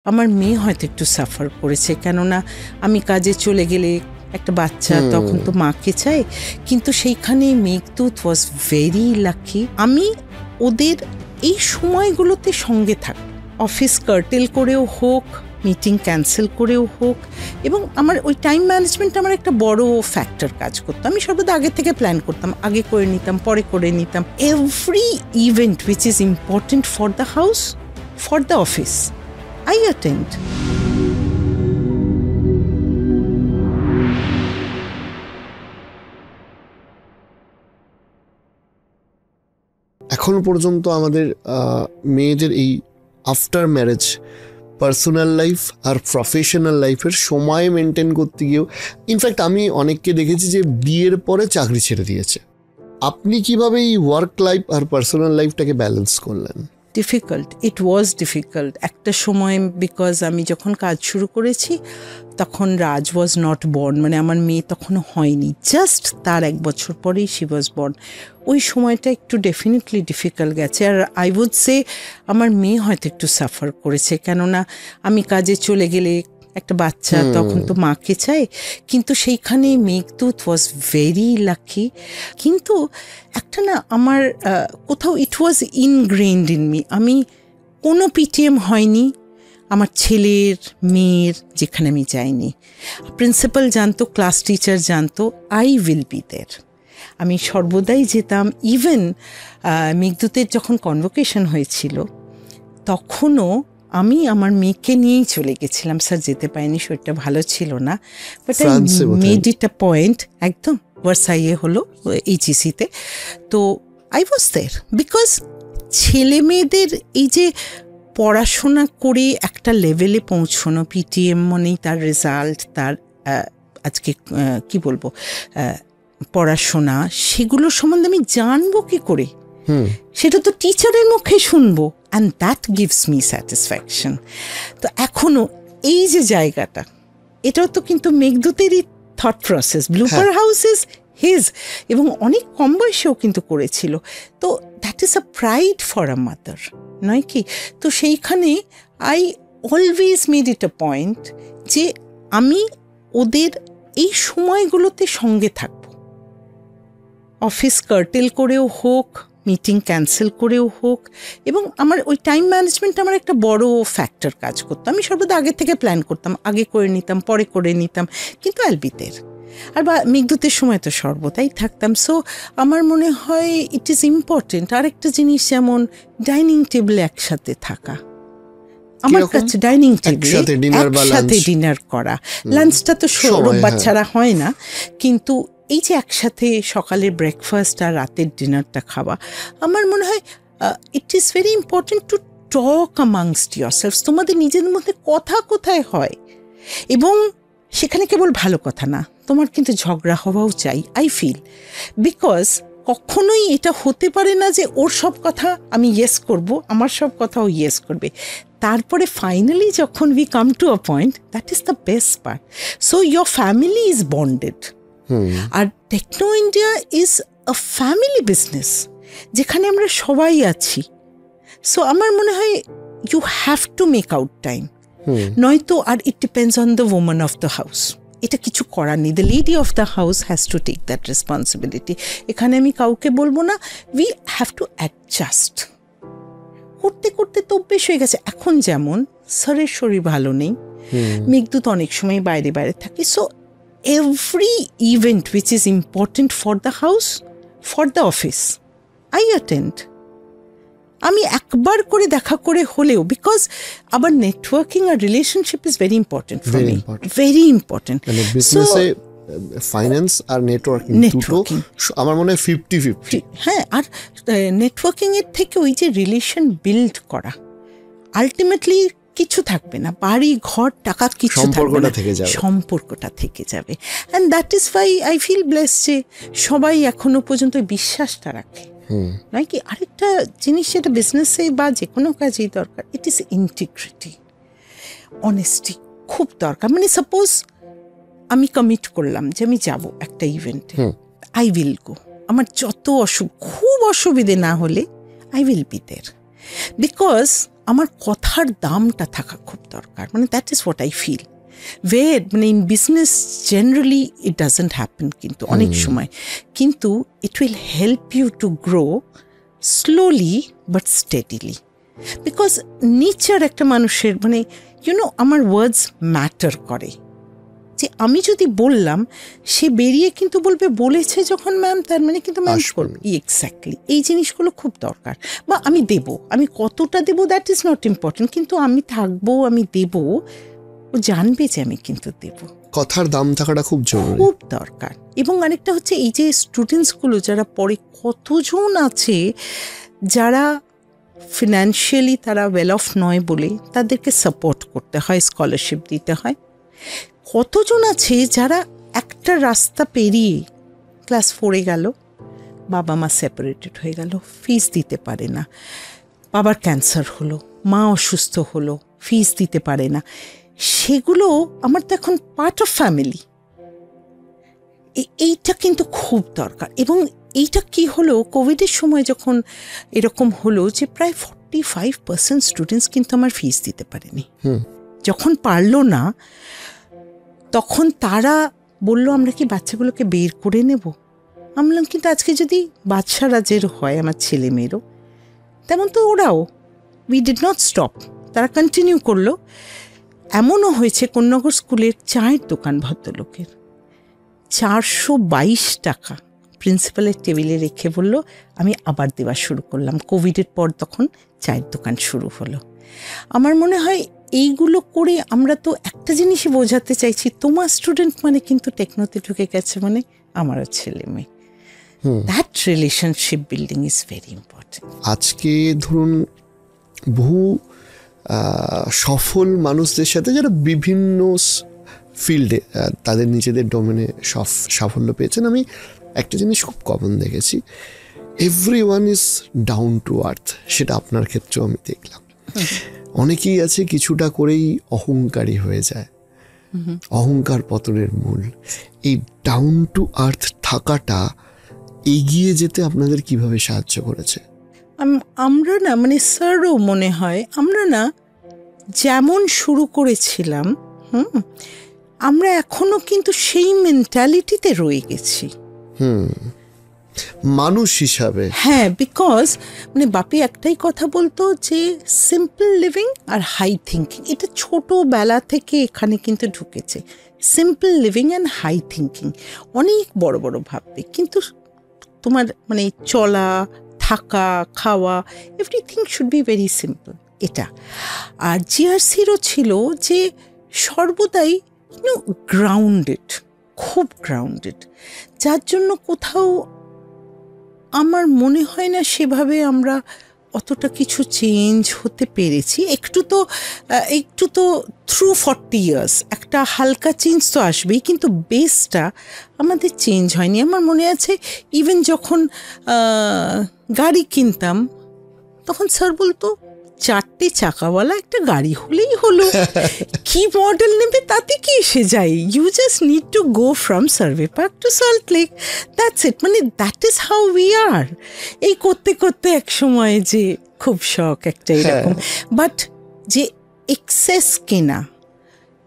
আমার মেয়ে হয়তো একটু সাফার করেছে, কেননা আমি কাজে চলে গেলে একটা বাচ্চা তখন তো মাকে চায়, কিন্তু সেইখানে মেঘদূত ওয়াজ ভেরি লাকি। আমি ওদের এই সময়গুলোতে সঙ্গে থাকি, অফিস কার্টেল করেও হোক, মিটিং ক্যান্সেল করেও হোক, এবং আমার ওই টাইম ম্যানেজমেন্ট আমার একটা বড় ফ্যাক্টর কাজ করতো। আমি সর্বদা আগে থেকে প্ল্যান করতাম, আগে করে নিতাম, পরে করে নিতাম। Every event which is important for the house, for the office, I attend. এখনো পর্যন্ত আমাদের মেয়েদের এই আফটার ম্যারেজ পার্সোনাল লাইফ আর প্রফেশনাল লাইফের সময় মেনটেন করতে গিয়েও, ইনফ্যাক্ট আমি অনেককে দেখেছি যে বিয়ের পরে চাকরি ছেড়ে দিয়েছে। আপনি কিভাবে এই ওয়ার্ক লাইফ আর পার্সোনাল লাইফটাকে ব্যালেন্স করলেন? Difficult, it was difficult. একটা সময়, বিকজ আমি যখন কাজ শুরু করেছি তখন রাজ ওয়াজ নট বর্ন, মানে আমার মেয়ে তখনও হয়নি, জাস্ট তার 1 বছর পরেই শি ওয়াজ বর্ন। ওই সময়টা একটু ডেফিনেটলি ডিফিকাল্ট গেছে। আর আই উড সে আমার মেয়ে হয়তো একটু সাফার করেছে, কেননা আমি কাজে চলে গেলে একটা বাচ্চা তখন তো মাকে চায়, কিন্তু সেইখানে মেঘদূত ওয়াজ ভেরি লাকি। কিন্তু একটা না, আমার কোথাও ইট ওয়াজ ইনগ্রেইনড ইন মি। আমি কোনো পিটিএম হয়নি আমার ছেলের মেয়ের, যেখানে আমি যাইনি। প্রিন্সিপাল জানতো, ক্লাস টিচার জানতো, আই উইল বি দেয়ার। আমি সর্বদাই যেতাম। ইভেন মেঘদূতের যখন কনভোকেশন হয়েছিল তখনও আমি আমার মেয়েকে নিয়েই চলে গেছিলাম। স্যার যেতে পারিনি, শরীরটা ভালো ছিল না, but I made it a point. একদম ভার্সাইয়ে হলো এইচইসিতে, তো আই ওয়াজ দেয়ার। বিকজ ছেলে মেয়েদের এই যে পড়াশোনা করে একটা লেভেলে পৌঁছানো, পিটিএম মানেই তার রেজাল্ট, তার আজকে কি বলবো পড়াশোনা, সেগুলো সম্বন্ধে আমি জানবো কি করে? সেটা তো টিচারের মুখে শুনবো, and that gives me satisfaction. তো এখনো এই যে জায়গাটা, এটাও তো কিন্তু মেঘদূতেরই thought process. Blooper house is his, এবং অনেক কম বয়সেও কিন্তু করেছিল। তো that is a pride for a mother, নয় কি? তো সেইখানে I always made it a point যে আমি ওদের এই সময়গুলোতে সঙ্গে থাকবো, অফিস কার্টেল করেও হোক, মিটিং ক্যান্সেল করেও হোক, এবং আমার ওই টাইম ম্যানেজমেন্ট আমার একটা বড় ফ্যাক্টর কাজ করতো। আমি সর্বদা আগে থেকে প্ল্যান করতাম, আগে করে নিতাম, পরে করে নিতাম, কিন্তু অ্যালবিতের আর বা মেঘদূতের সময় তো সর্বদাই থাকতাম। সো আমার মনে হয় ইট ইজ ইম্পর্টেন্ট। আরেকটা জিনিস, যেমন ডাইনিং টেবিলে একসাথে থাকা, আমার কাছে ডাইনিং টেবিলে একসাথে ডিনার করা, লাঞ্চটা তো রোববার ছাড়া হয় না, কিন্তু এই যে একসাথে সকালের ব্রেকফাস্ট আর রাতের ডিনারটা খাওয়া, আমার মনে হয় it is very important to talk amongst yourselves. তোমাদের নিজেদের মধ্যে কথা কোথায় হয়, এবং সেখানে কেবল ভালো কথা না, তোমার কিন্তু ঝগড়া হওয়াও চাই, আই ফিল। বিকজ কখনোই এটা হতে পারে না যে ওর সব কথা আমি ইয়েস করব, আমার সব কথাও ইয়েস করবে। তারপরে ফাইনালি যখন we come to a point, that is the best part. So your family is bonded. আর Techno India is a family business, যেখানে আমরা সবাই আছি। সো আমার মনে হয় you have to make out time, নয়তো আর it depends on the woman of the house. এটা কিছু করার নেই, the lady of the house has to take that responsibility. এখানে আমি কাউকে বলবো না, উই হ্যাভ টু অ্যাডজাস্ট। করতে করতে তো অভ্যেস হয়ে গেছে। এখন যেমন স্যারের শরীর ভালো নেই, মেঘদূত অনেক সময় বাইরে বাইরে থাকে। So every event which is important for the house, for the office, I attend. আমি একবার করে দেখা করে হলেও, বিকজ আবার নেটওয়ার্কিং আর relationship is very important for me, very important. বিজনেসে ফাইন্যান্স আর নেটওয়ার্কিং আমার মনে হয় 50-50। হ্যাঁ, আর নেটওয়ার্কিং এর থেকে ওই যে রিলেশন বিল্ড করা, আলটিমেটলি কিছু থাকবে না, বাড়ি ঘর টাকা কিছু সম্পর্কটা থেকে যাবে। And that is why I feel blessed যে সবাই এখনো পর্যন্ত বিশ্বাসটা রাখে, নয় কি? আরেকটা জিনিস যেটা বিজনেসে বা যে কোনো কাজেই দরকার, ইট ইজ ইন্টিগ্রিটি, অনেস্টি খুব দরকার। মানে সাপোজ আমি কমিট করলাম যে আমি যাব একটা ইভেন্টে, আই উইল গো। আমার যত খুব অসুবিধে না হলে I will be there, because আমার কথার দামটা থাকা খুব দরকার, মানে that is what I feel. মানে in business generally it doesn't happen, কিন্তু অনেক সময়, কিন্তু it will help you to grow slowly but steadily. Because nature একটা মানুষের, মানে আমার ওয়ার্ডস ম্যাটার করে। যে আমি যদি বললাম, সে বেরিয়ে কিন্তু বলবে বলেছে যখন ম্যাম, তার মানে কিন্তু ম্যাম করবে। এক্স্যাক্টলি, এই জিনিসগুলো খুব দরকার। বা আমি দেব, আমি কতটা দেব দ্যাট ইজ নট ইম্পর্টেন্ট, কিন্তু আমি থাকবো, আমি দেব, ও জানবে যে আমি কিন্তু দেব। কথার দাম থাকাটা খুব জরুরি, খুব দরকার। এবং আরেকটা হচ্ছে এই যে স্টুডেন্টসগুলো যারা পরে, কতজন আছে যারা ফিনান্সিয়ালি তারা ওয়েল অফ নয় বলে তাদেরকে সাপোর্ট করতে হয়, স্কলারশিপ দিতে হয়। কতজন আছে যারা একটা রাস্তা পেরিয়ে ক্লাস 4-এ গেল, বাবা মা সেপারেটেড হয়ে গেল, ফিস দিতে পারে না, বাবার ক্যান্সার হলো, মা অসুস্থ হলো, ফিস দিতে পারে না। সেগুলো আমার তো এখন পার্ট অফ ফ্যামিলি। এইটা কিন্তু খুব দরকার। এবং এইটা কি হলো, কোভিডের সময় যখন এরকম হলো যে প্রায় 45% স্টুডেন্টস কিন্তু আমার ফিস দিতে পারেনি। যখন পারলো না, তখন তারা বলল আমরা কি বাচ্চাগুলোকে বের করে নেব? আমি বললাম কিন্তু আজকে যদি বাদশা রাজের হয় আমার ছেলে মেয়েরও, তেমন তো ওরাও, উই ডিড নট স্টপ, তারা কন্টিনিউ করলো। এমনও হয়েছে কোন্নগর স্কুলের চায়ের দোকান ভদ্রলোকের 422 টাকা প্রিন্সিপালের টেবিলে রেখে বলল আমি আবার দেওয়া শুরু করলাম। কোভিডের পর তখন চায়ের দোকান শুরু হলো। আমার মনে হয় এইগুলো করে আমরা তো একটা জিনিসই বোঝাতে চাইছি, তোমার স্টুডেন্ট মানে কিন্তু টেকনোতে ঢুকে গেছে, মানে আমারও ছেলে মেয়ে। That relationship building is very important. আজকে ধরুন বহু সফল মানুষদের সাথে যারা বিভিন্ন ফিল্ডে তাদের নিজেদের ডোমেনে সাফল্য পেয়েছেন, আমি একটা জিনিস খুব কমন দেখেছি, everyone is down to earth. সেটা আপনার ক্ষেত্রেও আমি দেখলাম। অনেকেই আছে কিছুটা করেই অহংকারী হয়ে যায়, অহংকার পতনের মূল। এই ডাউন টু আর্থ থাকাটা এগিয়ে যেতে আপনাদের কিভাবে সাহায্য করেছে? আমরা না, মানে স্যারও মনে হয়, আমরা না যেমন শুরু করেছিলাম, আমরা এখনো কিন্তু সেই মেন্টালিটিতে রয়ে গেছি মানুষ হিসাবে। হ্যাঁ, বিকজ মানে বাপি একটাই কথা বলতো যে সিম্পল লিভিং আর হাই থিঙ্কিং, এটা ছোটবেলা থেকে এখানে কিন্তু ঢুকেছে। Simple living and high thinking, অনেক বড় বড় ভাববে, কিন্তু তোমার মানে চলা, থাকা, খাওয়া, everything should be very simple. এটা আর জিআরসিরও ছিল যে সর্বদাই গ্রাউন্ডেড, খুব গ্রাউন্ডেড, যার জন্য কোথাও আমার মনে হয় না সেভাবে আমরা অতটা কিছু চেঞ্জ হতে পেরেছি। একটু তো থ্রু 40 years একটা হালকা চেঞ্জ তো আসবেই, কিন্তু বেসটা আমাদের চেঞ্জ হয়নি। আমার মনে আছে ইভেন যখন গাড়ি কিনতাম, তখন স্যার বলতো 4টে চাকাওয়ালা একটা গাড়ি হলেই হলো, কি মডেল নেবে তাতে কি এসে যায়, you just need to go from Survey Park to Salt Lake, that's it. মানে that is how we are. এই করতে করতে এক সময় যে খুব শখ একটা এরকম, বাট যে এক্সেস কেনা,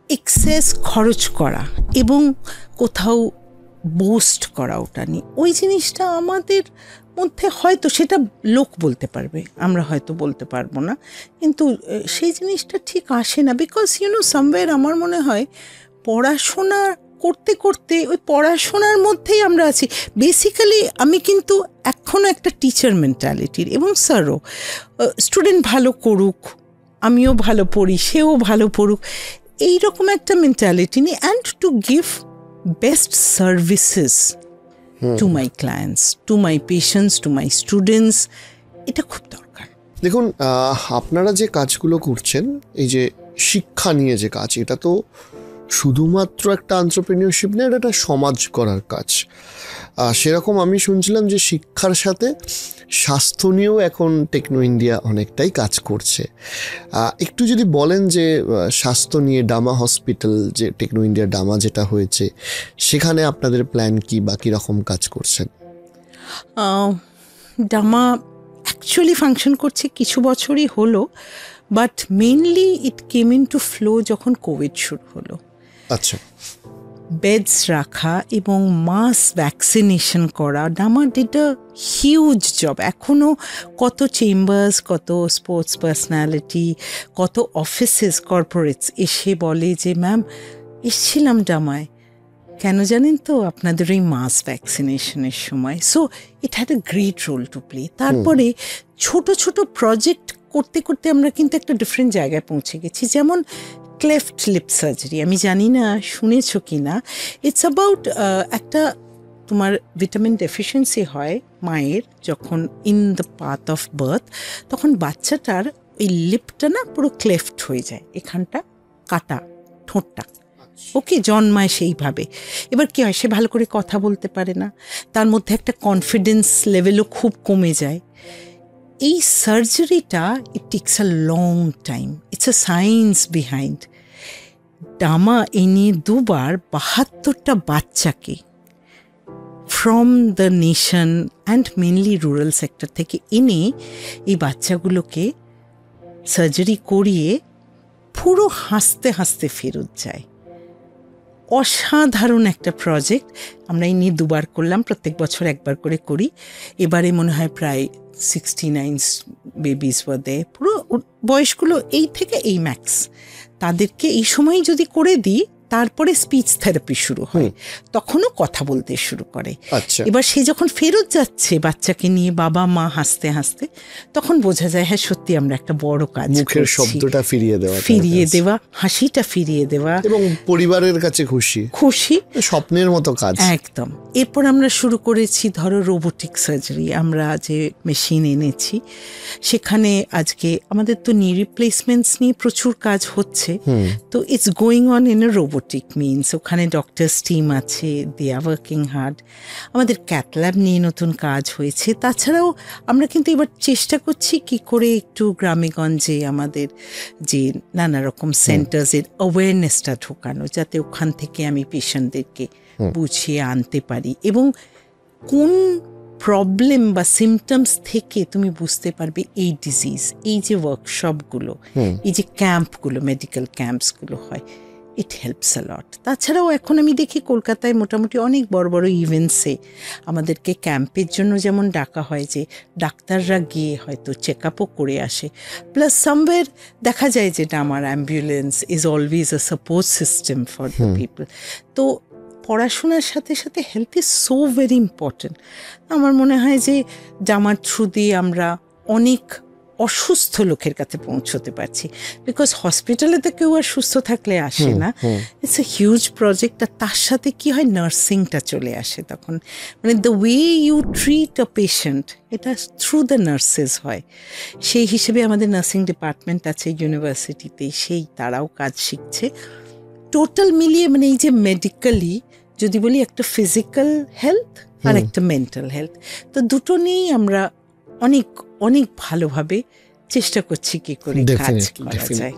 এক্সেস খরচ করা এবং কোথাও বোস্ট করা, ওটা নিয়ে ওই জিনিসটা আমাদের মধ্যে হয়তো, সেটা লোক বলতে পারবে, আমরা হয়তো বলতে পারবো না, কিন্তু সেই জিনিসটা ঠিক আসে না। বিকজ সামওয়্যার আমার মনে হয় পড়াশোনা করতে করতে ওই পড়াশোনার মধ্যেই আমরা আছি। বেসিক্যালি আমি কিন্তু এখনও একটা টিচার মেন্টালিটির, এবং স্যারও, স্টুডেন্ট ভালো করুক, আমিও ভালো পড়ি, সেও ভালো পড়ুক, এইরকম একটা মেন্টালিটি নিয়ে, and to give best services to my clients, to my patients, to my students, এটা খুব দরকার। দেখুন, আপনারা যে কাজগুলো করছেন, এই যে শিক্ষা নিয়ে যে কাজ, এটা তো শুধুমাত্র একটা এন্টারপ্রেনিয়রশিপ না, এটা একটা সমাজ করার কাজ। সেরকম আমি শুনছিলাম যে শিক্ষার সাথে স্বাস্থ্য নিয়েও এখন টেকনো ইন্ডিয়া অনেকটাই কাজ করছে। একটু যদি বলেন যে স্বাস্থ্য নিয়ে ডামা হসপিটাল, যে টেকনো ইন্ডিয়া ডামা যেটা হয়েছে, সেখানে আপনাদের প্ল্যান কি বা কীরকম কাজ করছেন? ডামা অ্যাকচুয়ালি ফাংশন করছে কিছু বছরই হলো, but mainly it came in to flow যখন কোভিড শুরু হলো। আচ্ছা, বেডস রাখা এবং মাস ভ্যাকসিনেশন করা, ডামা ডিড আ হিউজ জব। এখনও কত চেম্বার্স, কত স্পোর্টস পার্সোনালিটি, কত অফিসেস, কর্পোরেটস এসে বলে যে ম্যাম এসছিলাম ডামায়, কেন জানেন তো, আপনাদের ওই মাস ভ্যাকসিনেশনের সময়। So it had a great role to play. তারপরে ছোট ছোট প্রজেক্ট করতে করতে আমরা কিন্তু একটা ডিফারেন্ট জায়গায় পৌঁছে গেছি। যেমন ক্লেফট লিপ সার্জারি, আমি জানি না শুনেছো কি না, ইটস অ্যাবাউট একটা তোমার ভিটামিন ডেফিসিয়েন্সি হয় মায়ের যখন in the path of birth, তখন বাচ্চাটার ওই লিপটা না পুরো ক্লেফট হয়ে যায়, এখানটা কাটা, ঠোঁটটা ওকে জন্মায় সেইভাবে। এবার কি হয়, সে ভালো করে কথা বলতে পারে না, তার মধ্যে একটা কনফিডেন্স লেভেলও খুব কমে যায়। এই সার্জারিটা it takes a long time, it's a science behind. ডামা এই নিয়ে 2 বার 72টা বাচ্চাকে from the nation and mainly rural sector থেকে এনে এই বাচ্চাগুলোকে সার্জারি করিয়ে পুরো হাসতে হাসতে ফেরত যায়। অসাধারণ একটা প্রজেক্ট। আমরা এই নিয়ে 2 বার করলাম, প্রত্যেক বছর 1 বার করে করি। এবারে মনে হয় প্রায় 69 বেবিস ওয়াদে, পুরো বয়সগুলো এই থেকে এই ম্যাক্স। তাদেরকে এই সময় যদি করে দিই, তারপরে স্পিচ থেরাপি শুরু হয়, তখনও কথা বলতে শুরু করে। আচ্ছা, এবার সে যখন ফেরত যাচ্ছে বাচ্চাকে নিয়ে, বাবা মা হাসতে হাসতে, তখন বোঝা যায় হ্যাঁ সত্যি আমরা একটা বড় কাজ মুখের করছি। শব্দটা ফিরিয়ে দেওয়া, হাসিটা ফিরিয়ে দেওয়া, এবং পরিবারের কাছে খুশি, স্বপ্নের মতো কাজ একদম। এরপর আমরা শুরু করেছি ধরো রোবোটিক সার্জারি। আমরা যে মেশিন এনেছি সেখানে আজকে আমাদের তো নি রিপ্লেসমেন্টস নিয়ে প্রচুর কাজ হচ্ছে, তো it's going on in a robotic means. ওখানে ডক্টরস টিম আছে, দে আর ওয়ার্কিং হার্ড। আমাদের ক্যাথল্যাব নিয়ে নতুন কাজ হয়েছে। তাছাড়াও আমরা কিন্তু এবার চেষ্টা করছি কি করে একটু গ্রামে গঞ্জে আমাদের যে নানা রকম সেন্টার্সের অ্যাওয়ারনেসটা ঢোকানো, যাতে ওখান থেকে আমি পেশেন্টদেরকে বুঝিয়ে আনতে পারি, এবং কোন প্রবলেম বা সিমটমস থেকে তুমি বুঝতে পারবে এই ডিজিজ। এই যে ওয়ার্কশপগুলো, এই যে ক্যাম্পগুলো, মেডিকেল ক্যাম্পসগুলো হয়, ইট হেল্পস আ লট। তাছাড়াও এখন আমি দেখি কলকাতায় মোটামুটি অনেক বড় বড় ইভেন্টসে আমাদেরকে ক্যাম্পের জন্য যেমন ডাকা হয়, যে ডাক্তাররা গিয়ে হয়তো চেক আপও করে আসে, প্লাস সামওয়্যার দেখা যায় যেটা আমার ambulance is always a support system for the people. তো পড়াশোনার সাথে সাথে health is so very important. আমার মনে হয় যে ডামার থ্রু দিয়ে আমরা অনেক অসুস্থ লোকের কাছে পৌঁছতে পারছি, বিকজ হসপিটালে তো কেউ আর সুস্থ থাকলে আসে না। It's a huge project. আর তার সাথে কি হয়, নার্সিংটা চলে আসে তখন, মানে the way you treat a patient, এটা থ্রু দ্য নার্সেস হয়। সেই হিসেবে আমাদের নার্সিং ডিপার্টমেন্ট আছে ইউনিভার্সিটিতে, সেই তারাও কাজ শিখছে। টোটাল মিলিয়ে মানে এই যে মেডিকেলি যদি বলি, একটা ফিজিক্যাল হেলথ আর একটা মেন্টাল হেলথ, তো দুটো নিয়েই আমরা অনেক অনেক ভালোভাবে চেষ্টা করছি কি করে কাজ করা যায়।